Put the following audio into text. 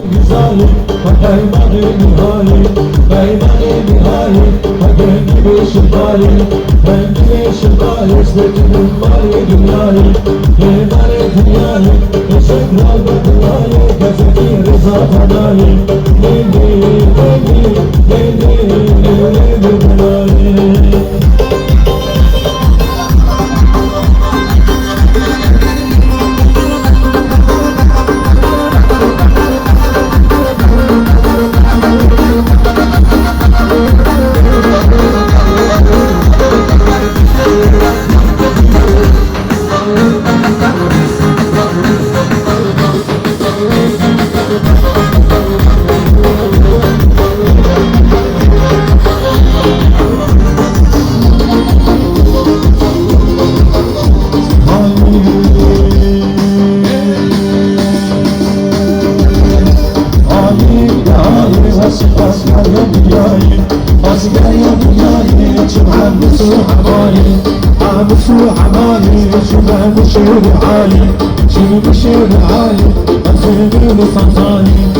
Güzali, peymanı nihai, peymanı nihai, ben gibi şıkkali, ben gibi şıkkali, istetinin mali dünyayı, peymanı dünyayı, teşekkür aldı dünyayı, gezeki rıza tanayı, neydi, neydi, neydi, neydi dünyayı. أصغر يا دنياي أصغر يا دنياي شو عمسو حماي عمسو حماي شو عمسو حالي شو مشي حالي أخذني لصنصاني